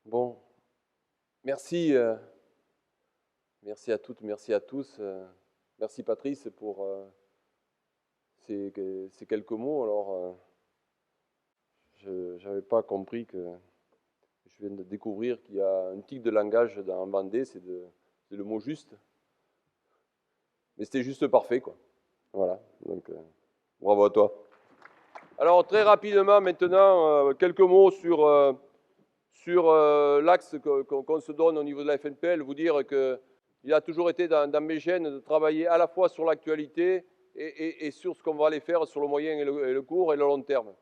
Bon, merci, merci à toutes, merci à tous. Merci Patrice pour ces quelques mots. Alors, je n'avais pas compris que je viens de découvrir qu'il y a un tic de langage dans Vendée, c'est le mot juste. Mais c'était juste parfait, quoi. Voilà, donc bravo à toi. Alors, très rapidement, maintenant, quelques mots sur l'axe qu'on se donne au niveau de la FNPL, vous dire qu'il a toujours été dans mes gènes de travailler à la fois sur l'actualité et sur ce qu'on va aller faire sur le moyen et le court et le long terme.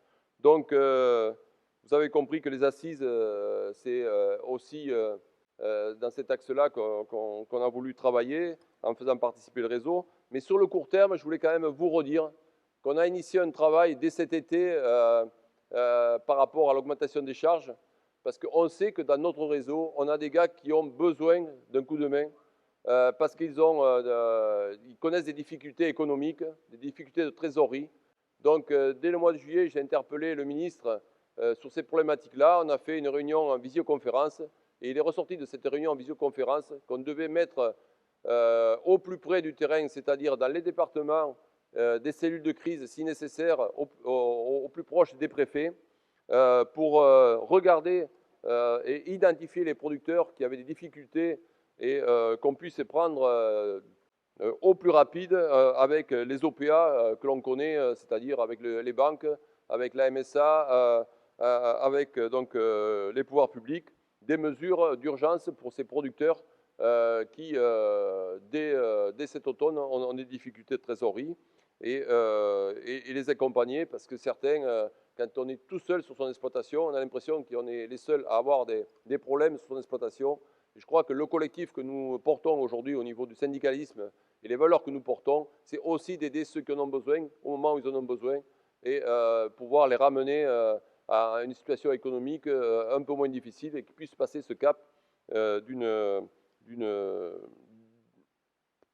Donc, vous avez compris que les assises, c'est aussi dans cet axe-là qu'on a voulu travailler en faisant participer le réseau. Mais sur le court terme, je voulais quand même vous redire qu'on a initié un travail dès cet été par rapport à l'augmentation des charges, parce qu'on sait que dans notre réseau, on a des gars qui ont besoin d'un coup de main, parce qu'ils ils connaissent des difficultés économiques, des difficultés de trésorerie. Donc, dès le mois de juillet, j'ai interpellé le ministre sur ces problématiques-là. On a fait une réunion en visioconférence, et il est ressorti de cette réunion en visioconférence qu'on devait mettre au plus près du terrain, c'est-à-dire dans les départements, des cellules de crise, si nécessaire, au plus proche des préfets, pour regarder et identifier les producteurs qui avaient des difficultés et qu'on puisse prendre au plus rapide avec les OPA que l'on connaît, c'est-à-dire avec les banques, avec la MSA, avec donc les pouvoirs publics, des mesures d'urgence pour ces producteurs qui, dès cet automne, ont des difficultés de trésorerie et les accompagner parce que certains, quand on est tout seul sur son exploitation, on a l'impression qu'on est les seuls à avoir des problèmes sur son exploitation. Et je crois que le collectif que nous portons aujourd'hui au niveau du syndicalisme et les valeurs que nous portons, c'est aussi d'aider ceux qui en ont besoin au moment où ils en ont besoin et pouvoir les ramener à une situation économique un peu moins difficile et qu'ils puissent passer ce cap d'une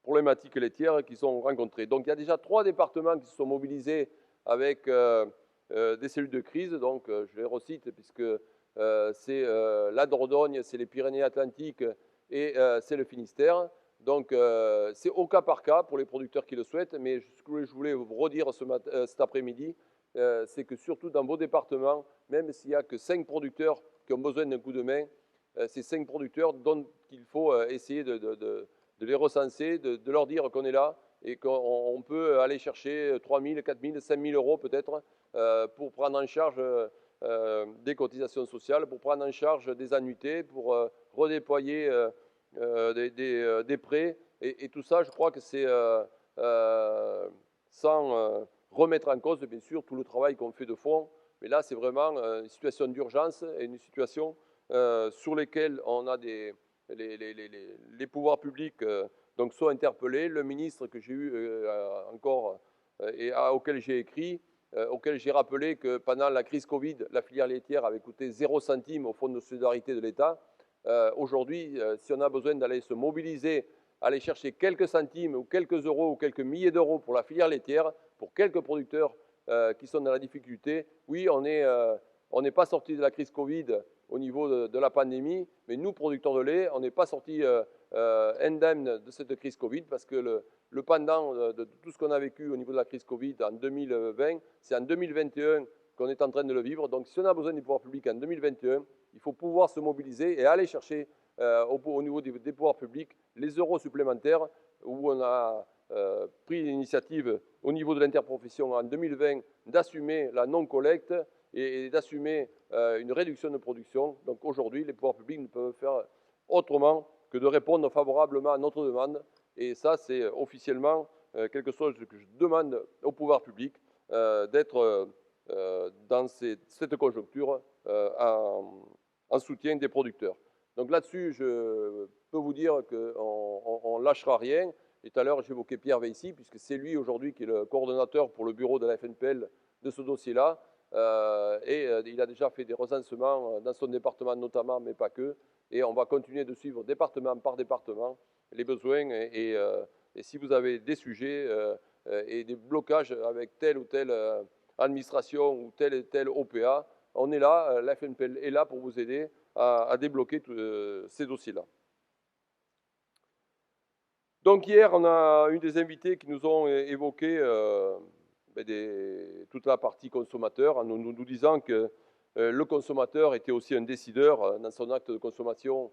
problématique laitière qu'ils ont rencontrées. Donc il y a déjà 3 départements qui se sont mobilisés avec des cellules de crise. Donc je les recite puisque c'est la Dordogne, c'est les Pyrénées-Atlantiques et c'est le Finistère. Donc c'est au cas par cas pour les producteurs qui le souhaitent. Mais ce que je voulais vous redire cet après-midi, c'est que surtout dans vos départements, même s'il n'y a que 5 producteurs qui ont besoin d'un coup de main, ces 5 producteurs dont il faut essayer de les recenser, de leur dire qu'on est là et qu'on peut aller chercher 3 000, 4 000, 5 000 euros peut-être pour prendre en charge des cotisations sociales, pour prendre en charge des annuités, pour redéployer des prêts. Et tout ça, je crois que c'est sans remettre en cause, bien sûr, tout le travail qu'on fait de fond. Mais là, c'est vraiment une situation d'urgence et une situation sur lesquelles on a les pouvoirs publics donc sont interpellés. Le ministre que j'ai eu encore et auquel j'ai écrit, auquel j'ai rappelé que pendant la crise Covid, la filière laitière avait coûté 0 centime au Fonds de solidarité de l'État. Aujourd'hui, si on a besoin d'aller se mobiliser, aller chercher quelques centimes ou quelques euros ou quelques milliers d'euros pour la filière laitière, pour quelques producteurs qui sont dans la difficulté, oui, on n'est pas sorti de la crise Covid au niveau de la pandémie, mais nous, producteurs de lait, on n'est pas sortis indemnes de cette crise Covid parce que le pendant de tout ce qu'on a vécu au niveau de la crise Covid en 2020, c'est en 2021 qu'on est en train de le vivre. Donc, si on a besoin des pouvoirs publics en 2021, il faut pouvoir se mobiliser et aller chercher au niveau des pouvoirs publics les euros supplémentaires où on a pris l'initiative au niveau de l'interprofession en 2020 d'assumer la non-collecte et d'assumer une réduction de production. Donc aujourd'hui, les pouvoirs publics ne peuvent faire autrement que de répondre favorablement à notre demande. Et ça, c'est officiellement quelque chose que je demande au pouvoir public d'être dans cette conjoncture en soutien des producteurs. Donc là-dessus, je peux vous dire qu'on ne lâchera rien. Et tout à l'heure, j'évoquais Pierre Veissy, puisque c'est lui aujourd'hui qui est le coordonnateur pour le bureau de la FNPL de ce dossier-là. Il a déjà fait des recensements dans son département notamment, mais pas que. Et on va continuer de suivre département par département les besoins. Et si vous avez des sujets et des blocages avec telle ou telle administration ou tel OPA, on est là, la FNPL est là pour vous aider à débloquer ces dossiers-là. Donc hier, on a eu des invités qui nous ont évoqué toute la partie consommateur en nous disant que le consommateur était aussi un décideur dans son acte de consommation,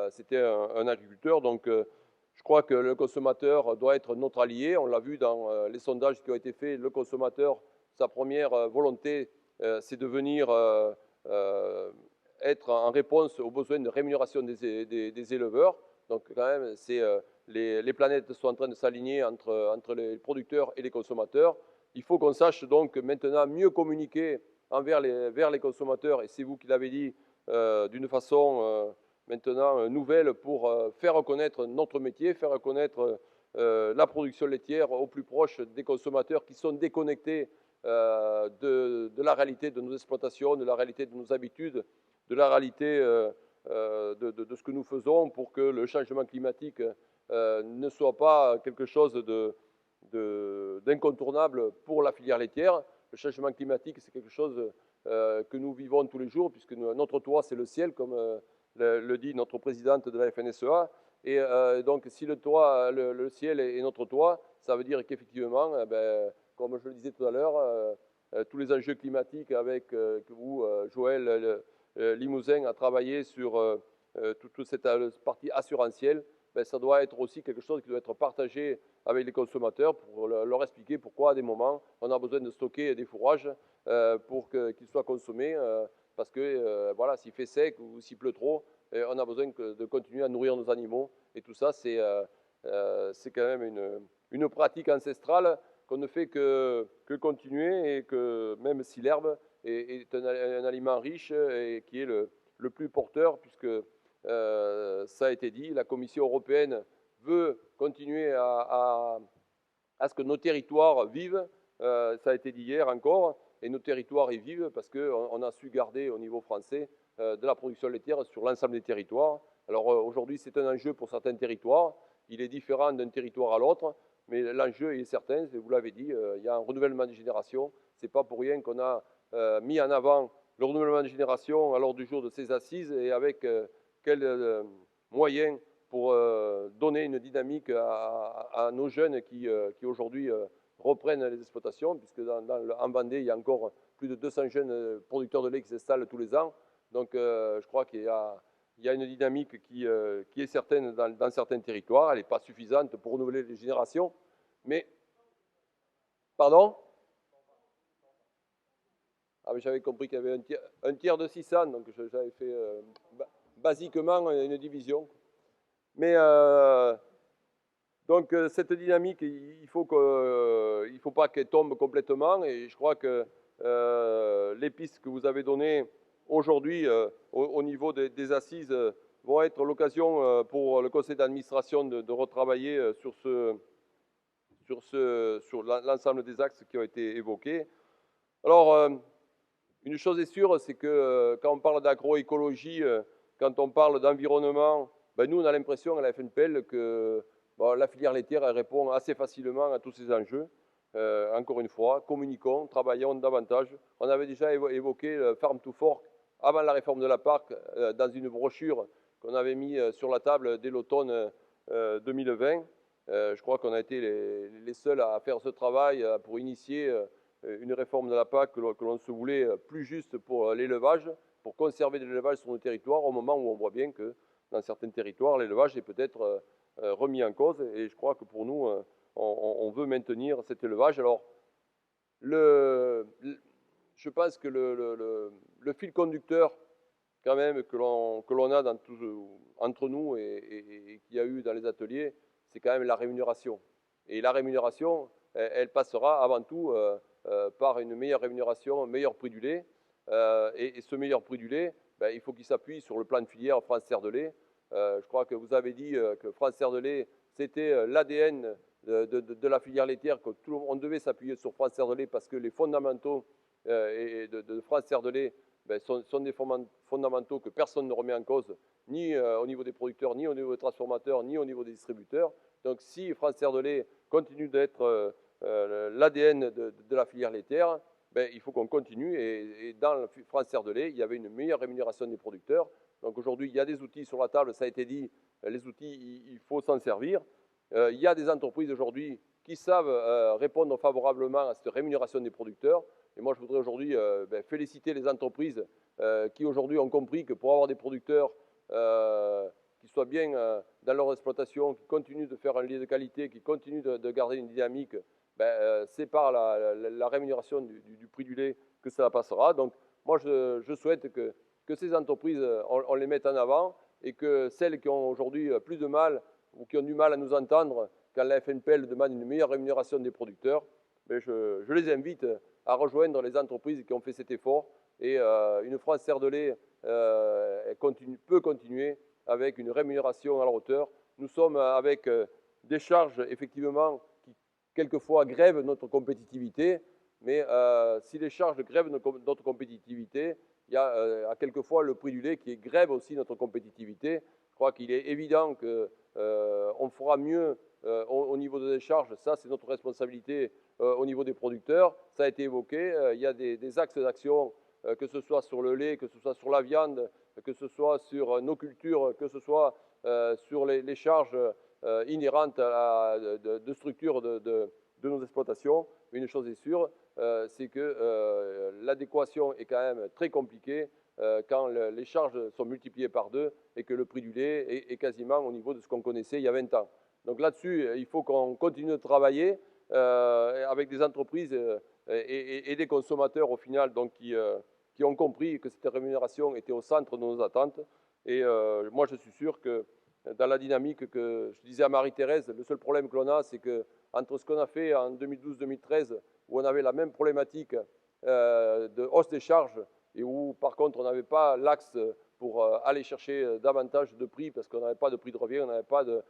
c'était un agriculteur. Donc je crois que le consommateur doit être notre allié. On l'a vu dans les sondages qui ont été faits, le consommateur, sa première volonté, c'est de venir être en réponse aux besoins de rémunération des éleveurs. Donc quand même, les planètes sont en train de s'aligner entre les producteurs et les consommateurs. Il faut qu'on sache donc maintenant mieux communiquer vers les consommateurs, et c'est vous qui l'avez dit, d'une façon maintenant nouvelle pour faire reconnaître notre métier, faire reconnaître la production laitière au plus proche des consommateurs qui sont déconnectés de la réalité de nos exploitations, de la réalité de nos habitudes, de la réalité de ce que nous faisons pour que le changement climatique ne soit pas quelque chose d'incontournable pour la filière laitière. Le changement climatique, c'est quelque chose que nous vivons tous les jours, puisque notre toit, c'est le ciel, comme le dit notre présidente de la FNSEA. Et donc, si le ciel est notre toit, ça veut dire qu'effectivement, comme je le disais tout à l'heure, tous les enjeux climatiques avec vous, Joël Limousin, a travaillé sur toute cette partie assurantielle, ça doit être aussi quelque chose qui doit être partagé avec les consommateurs pour leur expliquer pourquoi à des moments on a besoin de stocker des fourrages pour qu'ils soient consommés parce que voilà, s'il fait sec ou s'il pleut trop, on a besoin de continuer à nourrir nos animaux, et tout ça c'est quand même une pratique ancestrale qu'on ne fait que continuer, et que même si l'herbe est un aliment riche et qui est le plus porteur, puisque ça a été dit, la Commission européenne veut continuer à ce que nos territoires vivent, ça a été dit hier encore, et nos territoires y vivent parce qu'on a su garder au niveau français de la production laitière sur l'ensemble des territoires. Alors aujourd'hui, c'est un enjeu pour certains territoires, il est différent d'un territoire à l'autre, mais l'enjeu est certain, vous l'avez dit, il y a un renouvellement des générations. C'est pas pour rien qu'on a mis en avant le renouvellement des générations à l'ordre du jour de ces assises, et avec quels moyens pour donner une dynamique à nos jeunes qui aujourd'hui reprennent les exploitations, puisque en Vendée, il y a encore plus de 200 jeunes producteurs de lait qui s'installent tous les ans. Donc je crois qu'il y a une dynamique qui est certaine dans certains territoires. Elle n'est pas suffisante pour renouveler les générations, mais... Pardon? Ah, mais j'avais compris qu'il y avait un tiers de 600, donc j'avais fait basiquement une division. Mais donc cette dynamique, il ne faut pas qu'elle tombe complètement, et je crois que les pistes que vous avez données aujourd'hui au niveau des assises vont être l'occasion pour le conseil d'administration de retravailler sur l'ensemble des axes qui ont été évoqués. Alors, une chose est sûre, c'est que quand on parle d'agroécologie, quand on parle d'environnement, nous, on a l'impression à la FNPL que la filière laitière elle répond assez facilement à tous ces enjeux. Encore une fois, communiquons, travaillons davantage. On avait déjà évoqué Farm to Fork avant la réforme de la PAC dans une brochure qu'on avait mis sur la table dès l'automne 2020. Je crois qu'on a été les seuls à faire ce travail pour initier une réforme de la PAC que l'on se voulait plus juste pour l'élevage, pour conserver de l'élevage sur nos territoires, au moment où on voit bien que dans certains territoires, l'élevage est peut-être remis en cause. Et je crois que pour nous, on veut maintenir cet élevage. Alors, je pense que le fil conducteur, quand même, que l'on a entre nous et qu'il y a eu dans les ateliers, c'est quand même la rémunération. Et la rémunération, elle passera avant tout par une meilleure rémunération, un meilleur prix du lait. Et ce meilleur prix du lait, il faut qu'il s'appuie sur le plan de filière France Terre de lait. Je crois que vous avez dit que France Terre de lait, c'était l'ADN de la filière laitière, on devait s'appuyer sur France Terre de lait parce que les fondamentaux de France Terre de lait sont des fondamentaux que personne ne remet en cause, ni au niveau des producteurs, ni au niveau des transformateurs, ni au niveau des distributeurs. Donc si France Terre de lait continue d'être l'ADN de la filière laitière, ben, il faut qu'on continue. Et dans le France Serre de lait, il y avait une meilleure rémunération des producteurs. Donc aujourd'hui, il y a des outils sur la table, ça a été dit, les outils, il faut s'en servir. Il y a des entreprises aujourd'hui qui savent répondre favorablement à cette rémunération des producteurs. Et moi, je voudrais aujourd'hui féliciter les entreprises qui aujourd'hui ont compris que pour avoir des producteurs qui soient bien dans leur exploitation, qui continuent de faire un lait de qualité, qui continuent de garder une dynamique, c'est par la rémunération du prix du lait que ça passera. Donc moi, je souhaite que ces entreprises, on les mette en avant et que celles qui ont aujourd'hui plus de mal ou qui ont du mal à nous entendre quand la FNPL demande une meilleure rémunération des producteurs, je les invite à rejoindre les entreprises qui ont fait cet effort. Et une France Serre de lait peut continuer avec une rémunération à la hauteur. Nous sommes avec des charges, effectivement, qui quelquefois grèvent notre compétitivité, mais si les charges grèvent notre compétitivité, il y a quelquefois le prix du lait qui grève aussi notre compétitivité. Je crois qu'il est évident qu'on fera mieux au niveau des charges. Ça, c'est notre responsabilité au niveau des producteurs. Ça a été évoqué. Il y a des axes d'action, que ce soit sur le lait, que ce soit sur la viande, que ce soit sur nos cultures, que ce soit sur les charges inhérentes de structure de nos exploitations. Mais une chose est sûre, c'est que l'adéquation est quand même très compliquée quand les charges sont multipliées par 2 et que le prix du lait est quasiment au niveau de ce qu'on connaissait il y a 20 ans. Donc là-dessus, il faut qu'on continue de travailler avec des entreprises et des consommateurs au final donc, qui ont compris que cette rémunération était au centre de nos attentes. Et moi, je suis sûr que dans la dynamique que je disais à Marie-Thérèse, le seul problème que l'on a, c'est que entre ce qu'on a fait en 2012-2013, où on avait la même problématique de hausse des charges, et où par contre on n'avait pas l'axe pour aller chercher davantage de prix, parce qu'on n'avait pas de prix de revient, on n'avait pas de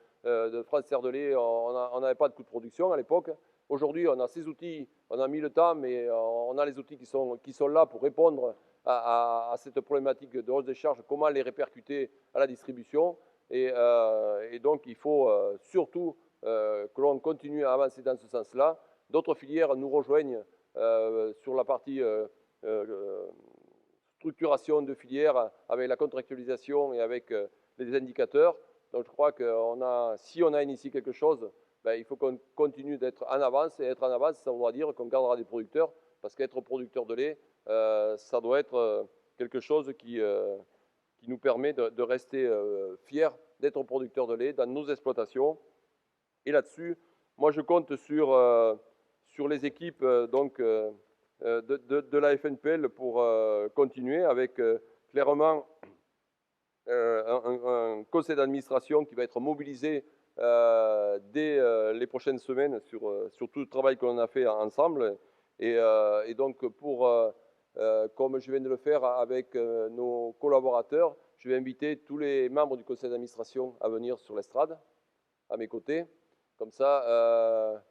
France Serre de lait, on n'avait pas de coût de production à l'époque. Aujourd'hui, on a ces outils, on a mis le temps, mais on a les outils qui sont là pour répondre à cette problématique de hausse des charges, comment les répercuter à la distribution. Et donc, il faut surtout que l'on continue à avancer dans ce sens-là. D'autres filières nous rejoignent sur la partie structuration de filières avec la contractualisation et avec les indicateurs. Donc, je crois que si on a initié quelque chose, il faut qu'on continue d'être en avance. Et être en avance, ça voudra dire qu'on gardera des producteurs, parce qu'être producteur de lait, ça doit être quelque chose qui nous permet de rester fiers d'être producteur de lait dans nos exploitations. Et là-dessus, moi je compte sur les équipes de la FNPL pour continuer avec clairement un conseil d'administration qui va être mobilisé dès les prochaines semaines sur tout le travail que l'on a fait ensemble. Et donc, comme je viens de le faire avec nos collaborateurs, je vais inviter tous les membres du conseil d'administration à venir sur l'estrade, à mes côtés. Comme ça,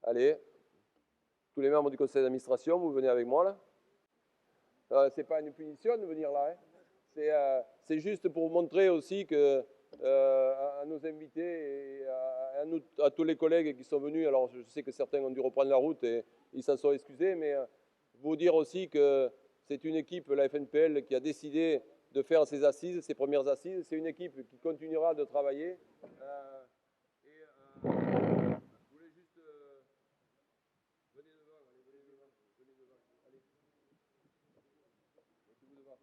allez, tous les membres du conseil d'administration, vous venez avec moi là. Ce n'est pas une punition de venir là. C'est juste pour montrer aussi que à nos invités et à tous les collègues qui sont venus, alors je sais que certains ont dû reprendre la route et ils s'en sont excusés, mais vous dire aussi que c'est une équipe, la FNPL, qui a décidé de faire ses assises, ses premières assises. C'est une équipe qui continuera de travailler. Je voulais juste... venez devant, allez, venez devant, allez. Mettez-vous devant.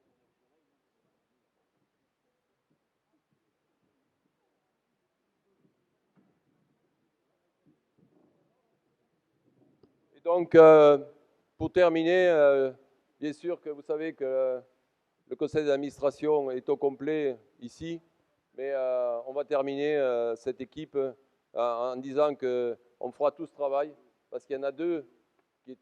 Et donc, pour terminer, bien sûr que vous savez que le conseil d'administration est au complet ici, mais on va terminer cette équipe en disant qu'on fera tout ce travail, parce qu'il y en a 2 qui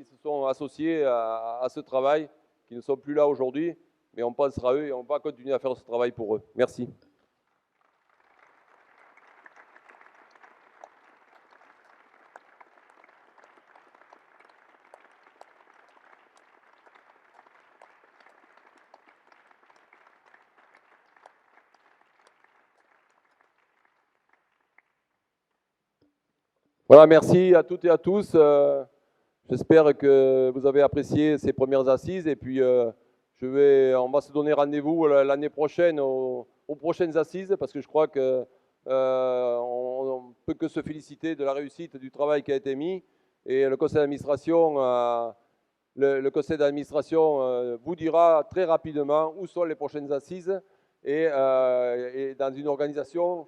se sont associés à ce travail, qui ne sont plus là aujourd'hui, mais on pensera à eux et on va continuer à faire ce travail pour eux. Merci. Voilà, merci à toutes et à tous. J'espère que vous avez apprécié ces premières assises et puis on va se donner rendez-vous l'année prochaine aux prochaines assises parce que je crois que on ne peut que se féliciter de la réussite du travail qui a été mis et le conseil d'administration vous dira très rapidement où sont les prochaines assises et dans une organisation,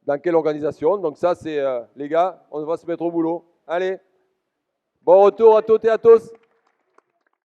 dans quelle organisation. Donc ça, c'est les gars, on va se mettre au boulot. Allez, bon retour à toutes et à tous.